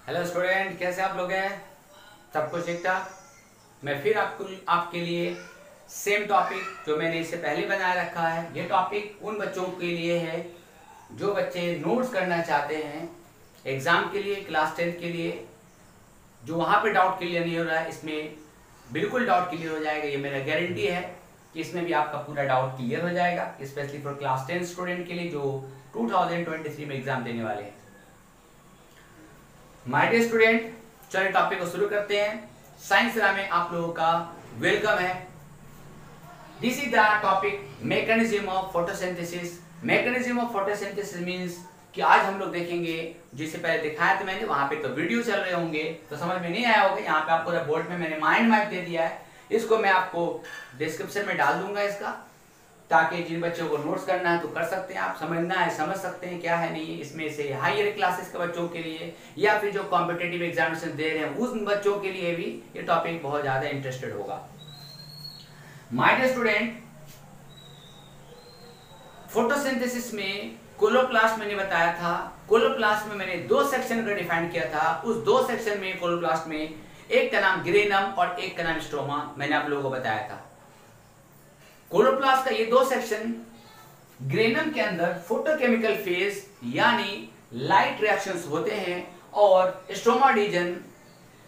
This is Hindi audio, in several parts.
हेलो स्टूडेंट, कैसे आप लोग हैं? सब कुछ ठीक ठाक? मैं फिर आपके लिए सेम टॉपिक जो मैंने इससे पहले बनाए रखा है। ये टॉपिक उन बच्चों के लिए है जो बच्चे नोट्स करना चाहते हैं एग्ज़ाम के लिए, क्लास 10 के लिए। जो वहाँ पे डाउट क्लियर नहीं हो रहा है, इसमें बिल्कुल डाउट क्लियर हो जाएगा। ये मेरा गारंटी है कि इसमें भी आपका पूरा डाउट क्लियर हो जाएगा, स्पेशली फॉर क्लास 10 स्टूडेंट के लिए जो 2023 में एग्ज़ाम देने वाले हैं। माय डियर स्टूडेंट, चलिए टॉपिक को शुरू करते हैं। साइंस लैब में आप लोगों का वेलकम है। This is the topic mechanism of photosynthesis. Mechanism of photosynthesis means कि आज हम लोग देखेंगे, जिससे पहले दिखाया था मैंने, वहां पे तो वीडियो चल रहे होंगे तो समझ में नहीं आया होगा। यहाँ पे आपको बोर्ड में मैंने माइंड मैप दे दिया है, इसको मैं आपको डिस्क्रिप्शन में डाल दूंगा इसका, ताकि जिन बच्चों को नोट्स करना है तो कर सकते हैं, आप समझना है समझ सकते हैं क्या है नहीं। इसमें से हायर क्लासेस के बच्चों के लिए या फिर जो कॉम्पिटिटिव एग्जामिनेशन दे रहे हैं उन बच्चों के लिए भी ये टॉपिक बहुत ज्यादा इंटरेस्टेड होगा। माय डियर स्टूडेंट, फोटोसिंथेसिस में क्लोरोप्लास्ट मैंने बताया था। क्लोरोप्लास्ट में मैंने दो सेक्शन का डिफाइन किया था। उस दो सेक्शन में क्लोरोप्लास्ट में एक का नाम ग्रेनम और एक का नाम स्ट्रोमा मैंने आप लोगों को बताया था। क्लोरोप्लास्ट का ये दो सेक्शन, ग्रेनम के अंदर फोटोकेमिकल फेज यानी लाइट रिएक्शंस होते हैं, और स्ट्रोमा रीजन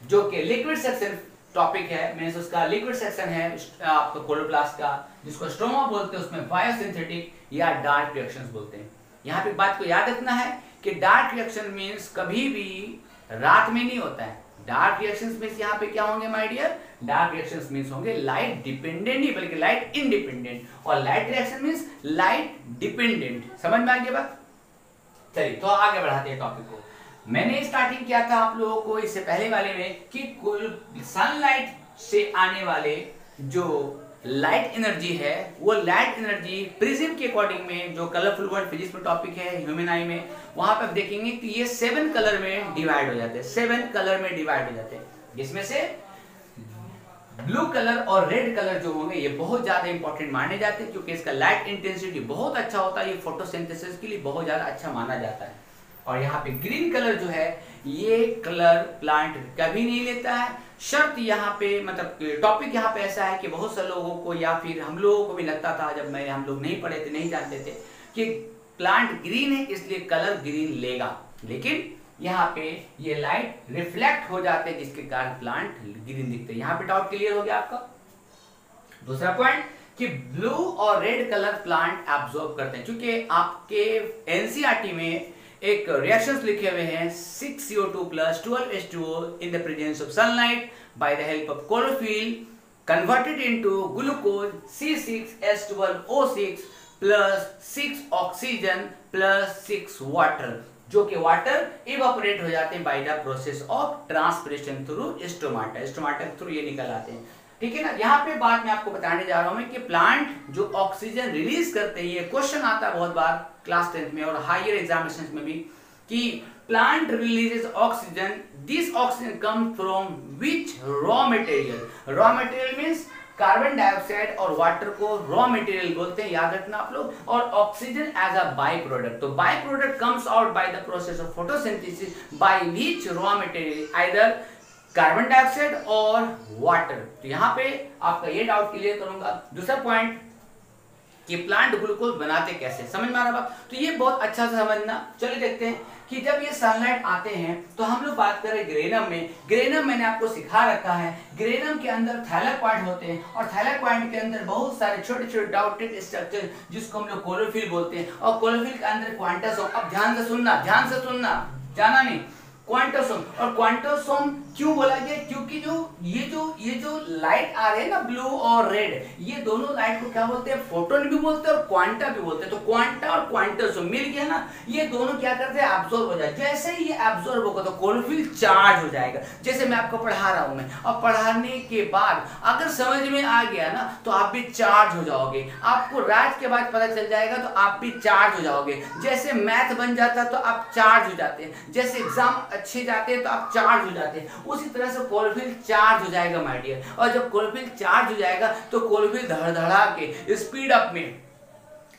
जो कि लिक्विड सेक्शन टॉपिक है, मींस उसका लिक्विड सेक्शन है आपका क्लोरोप्लास्ट का, जिसको स्ट्रोमा बोलते हैं, उसमें बायोसिंथेटिक या डार्क रिएक्शंस बोलते हैं। यहाँ पे बात को याद रखना है कि डार्क रिएक्शन मींस कभी भी रात में नहीं होता है। डार्क रिएक्शंस मींस यहाँ पे क्या होंगे my dear? Dark reactions means होंगे लाइट डिपेंडेंट नहीं बल्कि लाइट इंडिपेंडेंट, और light reaction means light dependent. समझ में आ गया बात? चलिए तो आगे बढ़ाते हैं टॉपिक को। मैंने स्टार्टिंग किया था आप लोगों को इससे पहले वाले में कि सनलाइट से आने वाले जो लाइट एनर्जी है वो लाइट एनर्जी प्रिज्म के अकॉर्डिंग में, जो कलरफुल वर्ल्ड फिजिक्स में टॉपिक है ह्यूमन आई में, वहां पर आप देखेंगे कि ये 7 कलर में डिवाइड हो जाते हैं। 7 कलर में डिवाइड हो जाते हैं, जिसमें से ब्लू कलर और रेड कलर जो होंगे ये बहुत ज्यादा इंपॉर्टेंट माने जाते हैं, क्योंकि इसका लाइट इंटेंसिटी बहुत अच्छा होता है। ये फोटोसिंथेसिस के लिए बहुत ज्यादा अच्छा माना जाता है। और यहाँ पे ग्रीन कलर जो है ये कलर प्लांट कभी नहीं लेता है। शर्त यहाँ पे, मतलब टॉपिक यहाँ पे ऐसा है कि बहुत से लोगों को या फिर हम लोगों को भी लगता था, जब हम लोग नहीं पढ़े थे, नहीं जानते थे कि प्लांट ग्रीन है इसलिए कलर ग्रीन लेगा, लेकिन यहाँ पे ये लाइट रिफ्लेक्ट हो जाते हैं जिसके कारण प्लांट ग्रीन दिखते हैं। यहाँ पे डाउट क्लियर हो गया आपका? दूसरा पॉइंट कि ब्लू और रेड कलर प्लांट एब्जॉर्ब करते हैं, क्योंकि आपके एनसीईआरटी में एक रिएक्शंस लिखे हुए हैं 6CO2 plus 12H2O in the presence of sunlight by the help of chlorophyll converted into glucose C6H12O6 plus 6 oxygen plus 6 water, जो कि वाटर इवापोरेट हो जाते हैं bye the process of transpiration through stomata. Stomata के थ्रू ये निकल आते हैं, ठीक है ना। यहाँ पे बात मैं आपको बताने जा रहा हूँ कि प्लांट जो ऑक्सीजन रिलीज करते हैं, ये क्वेश्चन आता है बहुत बार क्लास 10th में और हायर एग्जामिनेशन में भी, कि plant releases oxygen, this oxygen come from which raw material. Raw material means carbon dioxide और वाटर को रॉ मटेरियल बोलते हैं, याद रखना आप लोग, और oxygen as a by product. तो by product comes out by the process of photosynthesis by which raw material either carbon dioxide और वाटर। तो यहाँ पे आपका ये डाउट क्लियर करूंगा। दूसरा पॉइंट कि प्लांट ग्लूकोज बनाते कैसे, समझ में आ रहा बात? तो ये बहुत अच्छा से समझना। चलिए देखते हैं कि जब ये सनलाइट आते हैं तो हम लोग बात करें ग्रेनम में। ग्रेनम मैंने आपको सिखा रखा है, ग्रेनम के अंदर थैलेक पॉइंट होते हैं, और थैलेक पॉइंट के अंदर बहुत सारे छोटे छोटे डॉटेड स्ट्रक्चर जिसको हम लोग क्लोरोफिल बोलते हैं, और क्लोरोफिल के अंदर क्वांटोसोम। अब ध्यान से सुनना, जाना नहीं, क्वांटोसोम। और क्वांटोसोम क्यों बोला गया? क्योंकि ये जो लाइट आ रहे हैं ना, ब्लू और रेड, ये दोनों लाइट को क्या बोलते हैं? फोटोन भी बोलते हैं और क्वांटा भी बोलते हैं। तो क्वांटा और क्वांटोसोम मिल गया ना, ये दोनों क्या करते हैं? एब्जॉर्ब हो जाए। जैसे ही ये एब्जॉर्ब होगा तो क्लोरोफिल चार्ज हो जाएगा। जैसे मैं आपको पढ़ा रहा हूं, मैं और पढ़ाने के बाद अगर समझ में आ गया ना तो आप भी चार्ज हो जाओगे। आपको रात के बाद पता चल जाएगा तो आप भी चार्ज हो जाओगे। जैसे मैथ बन जाता तो आप चार्ज हो जाते हैं, जैसे एग्जाम अच्छे जाते हैं तो आप चार्ज हो जाते हैं, उसी तरह से क्लोरोफिल चार्ज हो जाएगा माय डियर। और जब क्लोरोफिल चार्ज हो जाएगा तो क्लोरोफिल धड़धड़ा के स्पीड अप में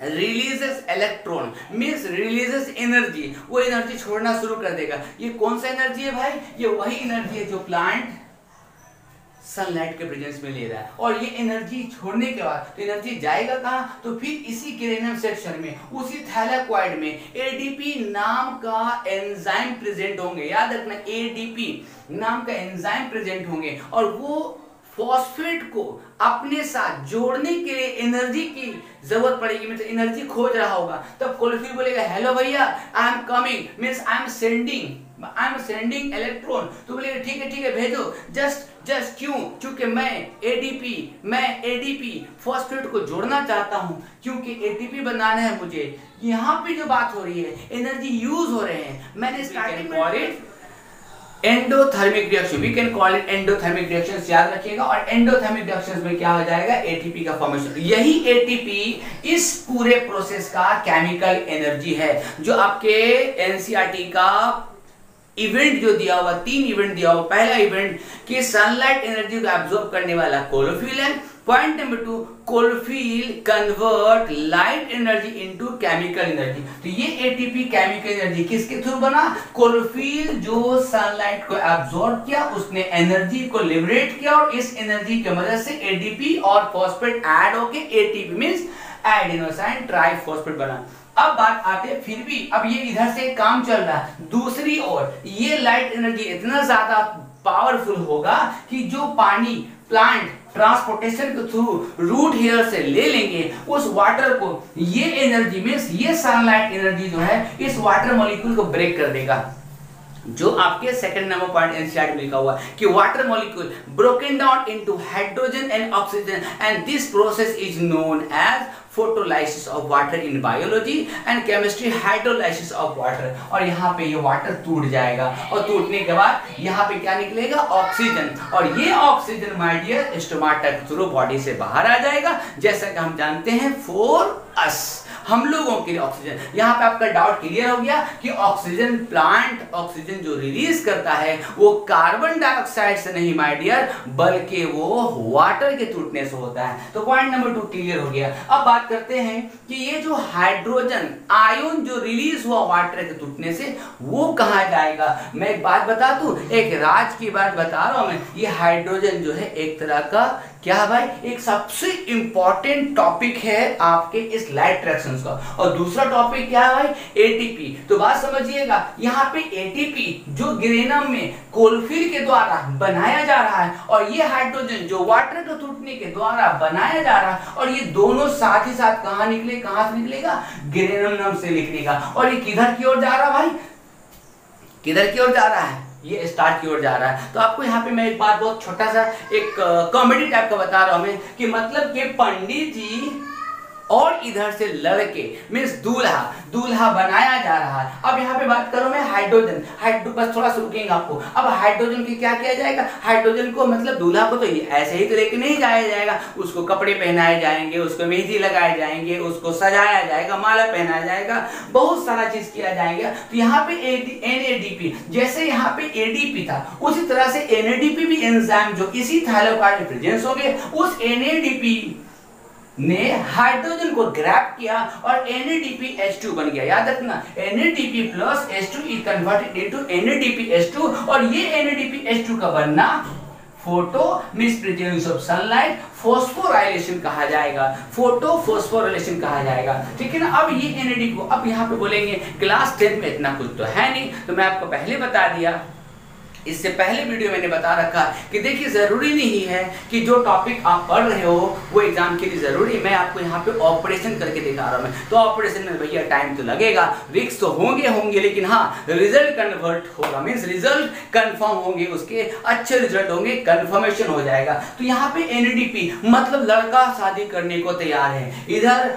releases electron means releases energy, वो एनर्जी छोड़ना शुरू कर देगा। ये कौन सा एनर्जी है भाई? ये वही एनर्जी है जो प्लांट सनलाइट के प्रेजेंस में ले रहा है। और ये एनर्जी छोड़ने के बाद तो एनर्जी जाएगा कहाँ? तो फिर इसी गिरेनियम सेक्शन में, उसी थैलेकॉइड में एडीपी नाम का एंजाइम प्रेजेंट होंगे। याद रखना, एडीपी नाम का एंजाइम प्रेजेंट होंगे और वो फॉस्फेट को अपने साथ जोड़ने के लिए एनर्जी की जरूरत पड़ेगी, मतलब एनर्जी खोज रहा होगा। तब क्लोरोफिल बोलेगा हेलो भैया I am coming, means I am sending electron. तो बोलेगा ठीक है भेजो, जस्ट क्यों? क्योंकि मैं एडीपी फॉस्फेट को जोड़ना चाहता हूं, क्योंकि एटीपी बनाना है मुझे। यहाँ पे जो बात हो रही है एनर्जी यूज हो रहे हैं। मैंने स्टार्टिंग में endothermic reaction, we can call it endothermic reactions, याद रखिएगा। और एंडोथर्मिक रिएक्शंस में क्या हो जाएगा? एटीपी का फॉर्मेशन। यही एटीपी इस पूरे प्रोसेस का केमिकल एनर्जी है, जो आपके एनसीईआरटी का इवेंट जो दिया हुआ, 3 इवेंट दिया हुआ। पहला इवेंट कि सनलाइट एनर्जी को एब्जॉर्ब करने वाला क्लोरोफिल है। Point number 2, chlorophyll convert light energy into chemical energy. तो ये एटीपी केमिकल एनर्जी किसके थ्रू बना? क्लोरोफिल जो सनलाइट को एब्जॉर्ब किया, उसने एनर्जी को लिबरेट किया और इस एनर्जी की मदद से एडीपी और फॉस्फेट ऐड होके एटीपी मींस एडेनोसाइन ट्राइफॉस्फेट बना। अब बात आते हैं, फिर भी अब ये इधर से काम चल रहा है, दूसरी ओर ये लाइट एनर्जी इतना ज्यादा पावरफुल होगा कि जो पानी प्लांट ट्रांसपोर्टेशन के थ्रू रूट हेयर से ले लेंगे उस वाटर को, ये एनर्जी मींस ये सनलाइट एनर्जी जो है इस वाटर मॉलिक्यूल को ब्रेक कर देगा। जो आपके सेकंड नंबर पॉइंट एनसीईआरटी में लिखा हुआ कि water molecule broken down into hydrogen and oxygen and this process is known as photolysis of water in biology and chemistry, hydrolysis of water. और यहाँ पे ये वाटर टूट जाएगा और टूटने के बाद यहाँ पे क्या निकलेगा? ऑक्सीजन। और ये ऑक्सीजन माय डियर स्टोमाटा के थ्रू बॉडी से बाहर आ जाएगा, जैसा कि हम जानते हैं फॉर अस, हम लोगों के लिए ऑक्सीजन। यहाँ पे आपका डाउट क्लियर हो गया कि ऑक्सीजन, प्लांट ऑक्सीजन जो रिलीज करता है वो कार्बन डाइऑक्साइड से नहीं माय डियर, बल्कि वो वाटर के टूटने से होता है। तो पॉइंट नंबर 2 क्लियर हो गया। अब बात करते हैं कि ये जो हाइड्रोजन आयन जो रिलीज हुआ वाटर के टूटने से, वो कहाँ जाएगा? मैं एक बात बता दूं, एक राज की बात बता रहा हूं मैं। ये हाइड्रोजन जो है एक तरह का क्या है भाई? एक सबसे इंपॉर्टेंट टॉपिक है आपके इस लाइट रिएक्शंस का। और दूसरा टॉपिक क्या है भाई? एटीपी। तो बात समझिएगा, यहाँ पे एटीपी जो गिरेनियम में क्लोरोफिल के द्वारा बनाया जा रहा है और ये हाइड्रोजन जो वाटर के टूटने के द्वारा बनाया जा रहा है, और ये दोनों साथ ही साथ कहाँ निकले? कहाँ से निकलेगा? गिरेनियम से निकलेगा। और ये किधर की ओर जा रहा है भाई? किधर की ओर जा रहा है? ये स्टार की ओर जा रहा है। तो आपको यहाँ पे मैं एक बात बहुत छोटा सा एक कॉमेडी टाइप का बता रहा हूं मैं, कि मतलब कि पंडित जी और इधर से लड़के मीन्स दूल्हा बनाया जा रहा है। अब यहाँ पे बात करूं मैं हाइड्रोजन, बस थोड़ा सा रुकेंगे आपको। अब हाइड्रोजन की क्या किया जाएगा? हाइड्रोजन को मतलब दूल्हा को तो ऐसे ही तो लेके नहीं जाया जाएगा, उसको कपड़े पहनाए जाएंगे, उसको मेहंदी लगाए जाएंगे, उसको सजाया जाएगा, माला पहनाया जाएगा, बहुत सारा चीज किया जाएगा। तो यहाँ पे एनएडीपी, जैसे यहाँ पे एडीपी था उसी तरह से एनएडीपी भी एंजाइम जो इसी थाइरोकार्ड में प्रेजेंस हो गए, उस एनएडीपी ने हाइड्रोजन को ग्रैब किया और NADPH2 बन गया। याद रखना, NADP plus H2 is converted into NADPH2, और ये NADPH2 का बनना photo means presence of sunlight, phosphorylation कहा जाएगा, फोटो फोस्फोराइलेशन कहा जाएगा। ठीक है ना। अब ये NADP को अब यहाँ पे बोलेंगे क्लास 10 में इतना कुछ तो है नहीं, तो मैं आपको पहले बता दिया, इससे पहले वीडियो मैंने बता रखा कि देखिए जरूरी नहीं है कि जो टॉपिक आप पढ़ रहे हो वो एग्जाम के लिए जरूरी। मैं आपको यहाँ पे ऑपरेशन करके दिखा रहा हूँ। मैं तो ऑपरेशन में भैया टाइम तो लगेगा, रिस्क तो होंगे, लेकिन हाँ रिजल्ट कन्वर्ट होगा, मीन्स रिजल्ट कंफर्म होंगे, उसके अच्छे रिजल्ट होंगे, कंफर्मेशन हो जाएगा। तो यहाँ पे NADP मतलब लड़का शादी करने को तैयार है। इधर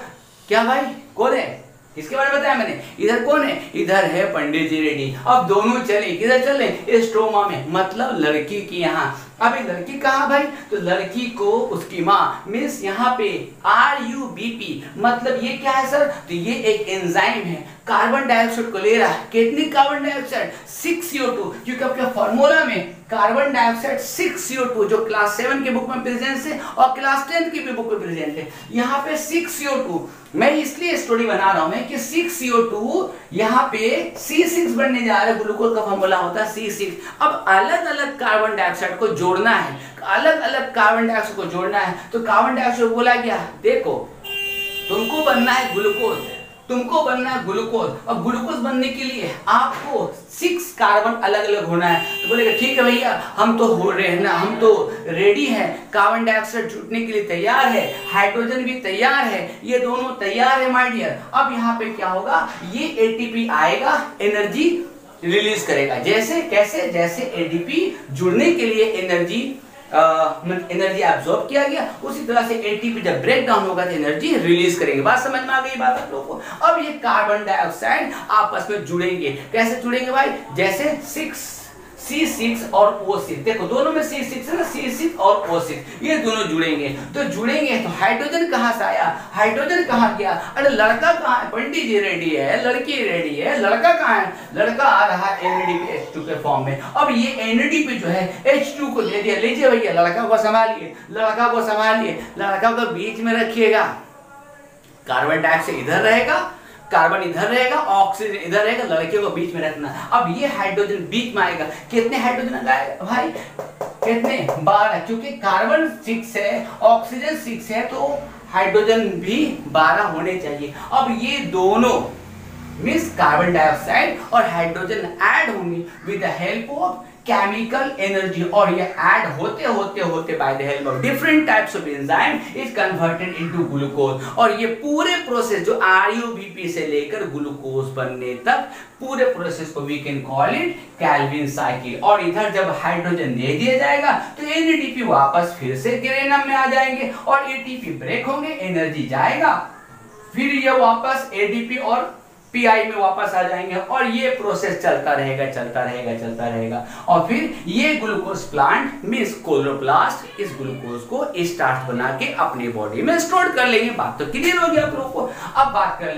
क्या भाई कौन है? इसके बारे में बताया मैंने। इधर कौन है? इधर है पंडित जी रेड्डी। अब दोनों चले, किधर चले? स्ट्रोमा में, मतलब लड़की की यहाँ अभी लड़की कहाँ भाई, तो लड़की को उसकी माँ, मीन्स यहाँ पे RUBP मतलब ये क्या है सर, तो ये एक एंजाइम है, कार्बन डाइऑक्साइड को ले रहा है। कितनी कार्बन डाइऑक्साइड, 6CO2, क्योंकि आपके फॉर्मूला में कार्बन डाइऑक्साइड 6CO2 जो क्लास 7 के बुक में प्रेजेंट है और क्लास 10 की भी बुक में प्रेजेंट है। यहाँ पे 6CO2 मैं इसलिए स्टोरी बना रहा हूं कि 6CO2 यहाँ पे C6 बनने जा रहा है, ग्लूकोज का फॉर्मूला होता है C6। अब अलग अलग कार्बन डाइऑक्साइड को जोड़ना है, अलग अलग कार्बन डाइऑक्साइड को जोड़ना है, तो कार्बन डाइऑक्साइड बोला गया देखो तुमको बनना है ग्लूकोज, तुमको बनना है ग्लूकोज, और ग्लूकोज बनने के लिए आपको 6 कार्बन अलग अलग होना है। तो बोलेगा ठीक है भैया हम तो हो रहे हैं ना, हम तो रेडी हैं, कार्बन डाइऑक्साइड जुटने के लिए तैयार है, हाइड्रोजन भी तैयार है, ये दोनों तैयार है माय डियर। अब यहाँ पे क्या होगा, ये ATP आएगा, एनर्जी रिलीज करेगा। जैसे कैसे, जैसे ADP जुड़ने के लिए एनर्जी एब्जॉर्ब किया गया, उसी तरह से ATP जब ब्रेक डाउन होगा तो एनर्जी रिलीज करेंगे। बात समझ में आ गई बात आप लोगों को। अब ये कार्बन डाइऑक्साइड आपस में जुड़ेंगे, कैसे जुड़ेंगे भाई, जैसे C6 और O6, देखो दोनों में C6 है ना, C6 और O6 ये दोनों जुड़ेंगे। तो जुड़ेंगे तो हाइड्रोजन कहां से आया, हाइड्रोजन कहां गया, अरे लड़का कहां है, पंडित जी रेडी है, लड़की रेडी है, लड़का कहां है, लड़का आ रहा है NADP H2 के फॉर्म में। अब ये NADP जो है H2 को दे दिया, लीजिए भैया लड़का को संभालिए, लड़का को संभालिए, लड़का को बीच में रखिएगा, कार्बन डाइऑक्साइड इधर रहेगा, कार्बन इधर रहेगा, ऑक्सीजन इधर रहेगा, लड़के को बीच में रखना। अब ये हाइड्रोजन बीच में आएगा, कितने हाइड्रोजन आएगा भाई, कितने, 12, क्योंकि कार्बन 6 है, ऑक्सीजन 6 है, तो हाइड्रोजन भी 12 होने चाहिए। अब ये दोनों मीन्स कार्बन डाइऑक्साइड और हाइड्रोजन ऐड होंगे with the help of chemical energy, और ये ऐड होते होते होते by the help of different types of enzyme is converted into glucose. और ये पूरे प्रोसेस जो RUBP से लेकर ग्लूकोज बनने तक पूरे प्रोसेस को we can call it Calvin cycle. और इधर जब हाइड्रोजन दे दिया जाएगा तो NADP वापस फिर से गिरेनम में आ जाएंगे और ATP ब्रेक होंगे, एनर्जी जाएगा, फिर ये वापस ADP और PI में वापस आ जाएंगे, और ये प्रोसेस चलता रहेगा चलता रहेगा चलता रहेगा। और फिर ये ग्लूकोज प्लांट मींस क्लोरोप्लास्ट इस ग्लूकोज को स्टार्च बना के अपने बॉडी में स्टोर कर लेंगे। बात तो क्लियर हो गया आप लोगों को। अब बात कर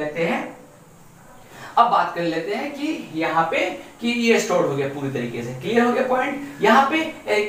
लेते हैं कि यहाँ पे कि ये स्टोर हो गया पूरी तरीके से, क्लियर हो गया पॉइंट। यहाँ पे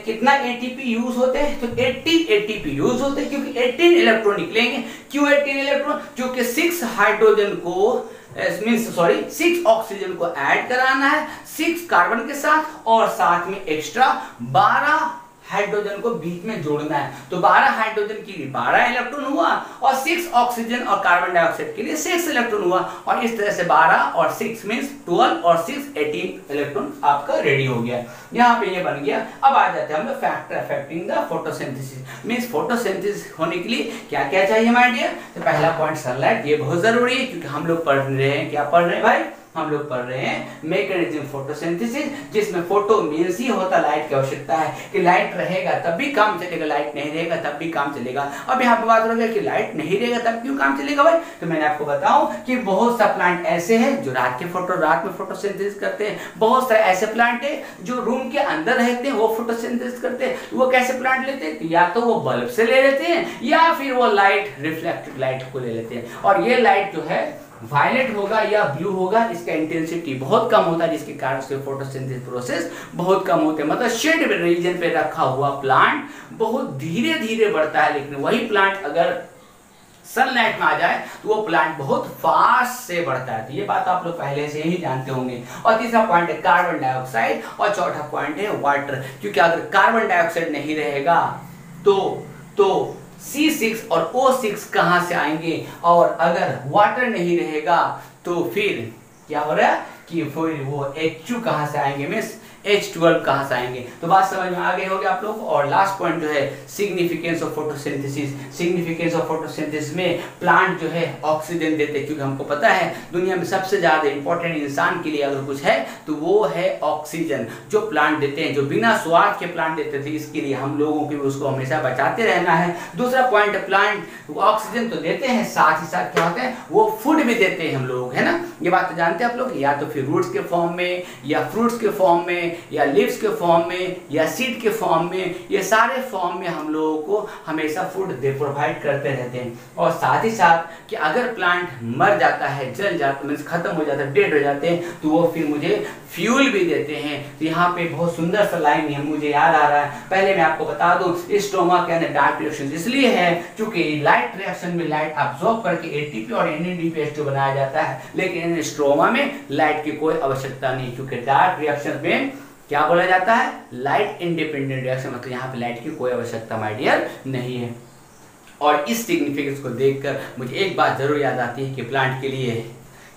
कितना ATP यूज होते हैं, तो 80 ATP यूज होते हैं, क्योंकि 18 इलेक्ट्रॉन निकलेंगे। क्यों 18 इलेक्ट्रॉन, क्योंकि 6 हाइड्रोजन को 6 ऑक्सीजन को ऐड कराना है 6 कार्बन के साथ, और साथ में एक्स्ट्रा 12 हाइड्रोजन को बीच में जोड़ना है। तो 12 हाइड्रोजन के लिए 12 इलेक्ट्रॉन हुआ, और 6 ऑक्सीजन और कार्बन डाइऑक्साइड के लिए 6 इलेक्ट्रॉन हुआ, और इस तरह से 12 और 6 मींस 12 और 6 18 इलेक्ट्रॉन आपका रेडी हो गया। यहाँ पे ये बन गया। अब आ जाते हैं हम लोग factor affecting the photosynthesis. Means photosynthesis होने के लिए क्या क्या चाहिए हमारे डियर, तो पहला पॉइंट सनलाइट, ये बहुत जरूरी है, क्योंकि हम लोग पढ़ रहे हैं, क्या पढ़ रहे हैं भाई, हम लोग पढ़ रहे हैं मैकेनिज्म फोटोसिंथेसिस, जिसमें फोटो मींस ही होता लाइट की आवश्यकता है, कि लाइट रहेगा तब भी काम चलेगा, लाइट नहीं रहेगा तब भी काम चलेगा। अब यहाँ पे बात हो गया कि लाइट नहीं रहेगा तब क्यों काम चलेगा भाई, तो मैंने आपको बताऊं कि बहुत सा प्लांट ऐसे हैं जो रात में फोटोसिंथेसिस करते हैं, बहुत सारे ऐसे प्लांट है जो रूम के अंदर रहते हैं वो फोटोसिंथेसिस करते हैं। वो कैसे प्लांट लेते हैं, या तो वो बल्ब से ले लेते हैं, या फिर वो लाइट रिफ्लेक्टिव लाइट को ले लेते हैं। और ये लाइट जो है वायलेट होगा या ब्लू होगा, इसका इंटेंसिटी बहुत कम होता है, जिसके कारण उसके फोटोसिंथेसिस प्रोसेस बहुत कम होते हैं। मतलब शेड रीजन पे रखा हुआ प्लांट बहुत धीरे धीरे बढ़ता है, लेकिन वही प्लांट अगर सनलाइट में आ जाए तो वो प्लांट बहुत फास्ट से बढ़ता है। तो ये बात आप लोग पहले से ही जानते होंगे। और तीसरा पॉइंट है कार्बन डाइऑक्साइड, और चौथा पॉइंट है वाटर, क्योंकि अगर कार्बन डाइऑक्साइड नहीं रहेगा तो C6 और O6 कहां से आएंगे, और अगर वाटर नहीं रहेगा तो फिर क्या हो रहा है कि फिर वो H2 कहां से आएंगे, मींस H12 कहां से आएंगे। तो बात समझ में आ गई होगी आप लोग। और लास्ट पॉइंट जो है significance of photosynthesis. Significance of photosynthesis में प्लांट जो है ऑक्सीजन देते हैं, क्योंकि हमको पता है दुनिया में सबसे ज्यादा इंपॉर्टेंट इंसान के लिए अगर कुछ है तो वो है ऑक्सीजन, जो प्लांट देते हैं, जो बिना स्वार्थ के प्लांट देते थे। इसके लिए हम लोगों को उसको हमेशा बचाते रहना है। दूसरा पॉइंट, प्लांट ऑक्सीजन तो देते हैं, साथ ही साथ क्या होता है वो फूड भी देते हैं हम लोग, है ना। ये बात तो जानते हैं आप लोग, या तो फिर रूट्स के फॉर्म में या फ्रूट्स के फॉर्म में में या लीव्स के फॉर्म में या सीड के फॉर्म में, ये सारे फॉर्म में हम लोगों को हमेशा फूड प्रोवाइड करते रहते हैं। और साथ ही साथ कि अगर प्लांट मर जाता है, जल जाता है, खत्म हो जाता है, डेड हो जाते हैं, तो वो फिर मुझे फ्यूल भी देते हैं। तो यहाँ पे बहुत सुंदर सा लाइन है, मुझे याद आ रहा है। पहले मैं आपको बता दूं, स्ट्रोमा के अंदर डार्क रिएक्शन इसलिए है क्योंकि लाइट रिएक्शन में लाइट अब्सॉर्ब करके एटीपी और एनएडीपी बनाया जाता है, लेकिन स्ट्रोमा में लाइट की कोई आवश्यकता नहीं, क्योंकि डार्क रिएक्शन में क्या बोला जाता है, लाइट इंडिपेंडेंट रिएक्शन, मतलब यहाँ पे लाइट की कोई आवश्यकता माय डियर नहीं है। और इस सिग्निफिकेंस को देखकर मुझे एक बात जरूर याद आती है कि प्लांट के लिए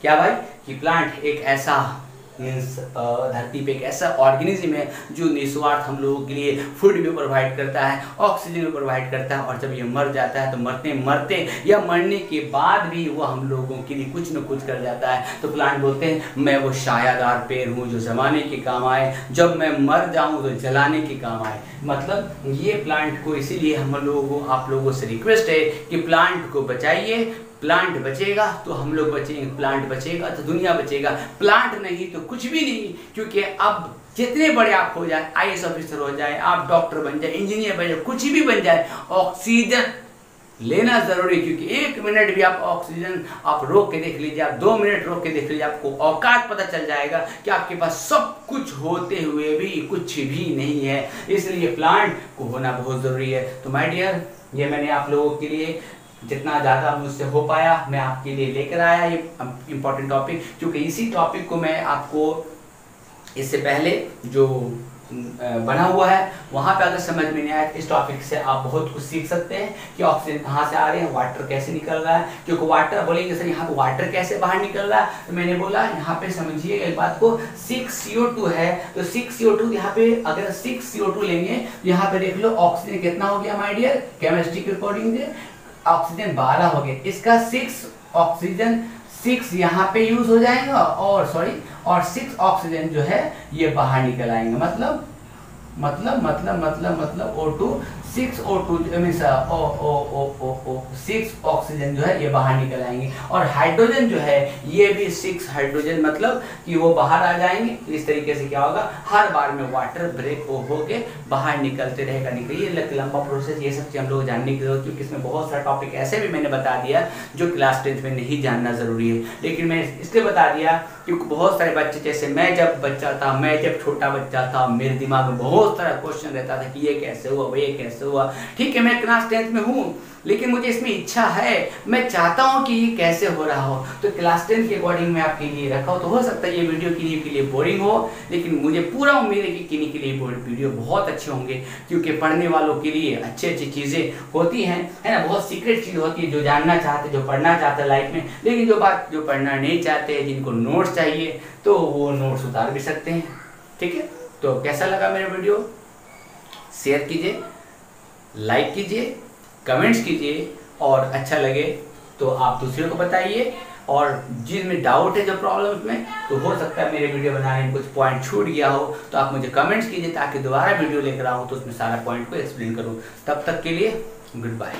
क्या भाई, कि प्लांट एक ऐसा धरती पे एक ऐसा ऑर्गेनिज्म है जो निस्वार्थ हम लोगों के लिए फूड भी प्रोवाइड करता है, ऑक्सीजन भी प्रोवाइड करता है, और जब ये मर जाता है तो मरते मरते या मरने के बाद भी वो हम लोगों के लिए कुछ न कुछ कर जाता है। तो प्लांट बोलते हैं मैं वो छायादार पेड़ हूँ जो जमाने के काम आए, जब मैं मर जाऊँ तो जलाने के काम आए। मतलब ये प्लांट को इसीलिए हम लोगों को, आप लोगों से रिक्वेस्ट है कि प्लांट को बचाइए। प्लांट बचेगा तो हम लोग बचेंगे, प्लांट बचेगा तो दुनिया बचेगा, प्लांट नहीं तो कुछ भी नहीं। क्योंकि अब जितने बड़े आप हो जाए, आईएएस ऑफिसर हो जाए, आप डॉक्टर बन जाए, इंजीनियर बन जाए, कुछ भी बन जाए, ऑक्सीजन लेना जरूरी है। क्योंकि 1 मिनट भी आप ऑक्सीजन आप रोक के देख लीजिए, आप 2 मिनट रोक के देख लीजिए, आपको औकात पता चल जाएगा कि आपके पास सब कुछ होते हुए भी कुछ भी नहीं है। इसलिए प्लांट को होना बहुत जरूरी है। तो माय डियर, ये मैंने आप लोगों के लिए जितना ज़्यादा मुझसे हो पाया मैं आपके लिए लेकर आया ये इम्पोर्टेंट टॉपिक। क्योंकि इसी टॉपिक को मैं आपको इससे पहले जो बना हुआ है वहाँ पे अगर समझ में नहीं आया, इस टॉपिक से आप बहुत कुछ सीख सकते हैं कि ऑक्सीजन कहाँ से आ रहे हैं, वाटर कैसे निकल रहा है। क्योंकि वाटर बोलेंगे सर यहाँ पे वाटर कैसे बाहर निकल रहा है, तो मैंने बोला यहाँ पे समझिए एक बात को, 6CO2 है, तो 6CO2 यहाँ पे अगर 6CO2 लेंगे तो यहाँ पे देख लो ऑक्सीजन कितना हो गया माय डियर, केमिस्ट्री के अकॉर्डिंग ऑक्सीजन 12 हो गया, इसका 6 ऑक्सीजन 6 यहाँ पे यूज हो जाएगा और 6 ऑक्सीजन जो है ये बाहर निकल आएंगे। मतलब O2 6 O2 मींस 6 ऑक्सीजन जो है ये बाहर निकल आएंगे, और हाइड्रोजन जो है ये भी 6 हाइड्रोजन, मतलब कि वो बाहर आ जाएंगे। तो इस तरीके से क्या होगा, हर बार में वाटर ब्रेक होके बाहर निकलते रहेगा। ये लंबा प्रोसेस, ये सब चीज़ हम लोग जानने की जरूरत, क्योंकि इसमें बहुत सारा टॉपिक ऐसे भी मैंने बता दिया जो क्लास 10th में नहीं जानना जरूरी है, लेकिन मैं इसलिए बता दिया क्योंकि बहुत सारे बच्चे, जैसे मैं जब बच्चा था, मैं जब छोटा बच्चा था, मेरे दिमाग में बहुत सारा क्वेश्चन रहता था कि ये कैसे हुआ, वो ये कैसे हुआ। ठीक है, मैं क्लास 10th में हूँ, लेकिन मुझे इसमें इच्छा है, मैं चाहता हूँ कि ये कैसे हो रहा हो। तो क्लास 10 के अकॉर्डिंग मैं आपके लिए रखा हो। तो हो सकता है ये वीडियो किन्हीं के लिए बोरिंग हो, लेकिन मुझे पूरा उम्मीद है कि किन्हीं के लिए वीडियो बहुत अच्छे होंगे, क्योंकि पढ़ने वालों के लिए अच्छी अच्छी चीज़ें होती हैं, है ना। बहुत सीक्रेट चीज़ होती है जो जानना चाहते, जो पढ़ना चाहते लाइफ में, लेकिन जो पढ़ना नहीं चाहते, जिनको नोट्स चाहिए, तो वो नोट्स उतार भी सकते हैं। ठीक है, तो कैसा लगा मेरा वीडियो, शेयर कीजिए, लाइक कीजिए, कमेंट्स कीजिए, और अच्छा लगे तो आप दूसरे को बताइए। और जिनमें डाउट है, जो प्रॉब्लम्स में, तो हो सकता है मेरे वीडियो बनाने में कुछ पॉइंट छूट गया हो, तो आप मुझे कमेंट्स कीजिए ताकि दोबारा वीडियो लेकर आऊँ तो उसमें सारा पॉइंट को एक्सप्लेन करूँ। तब तक के लिए गुड बाय।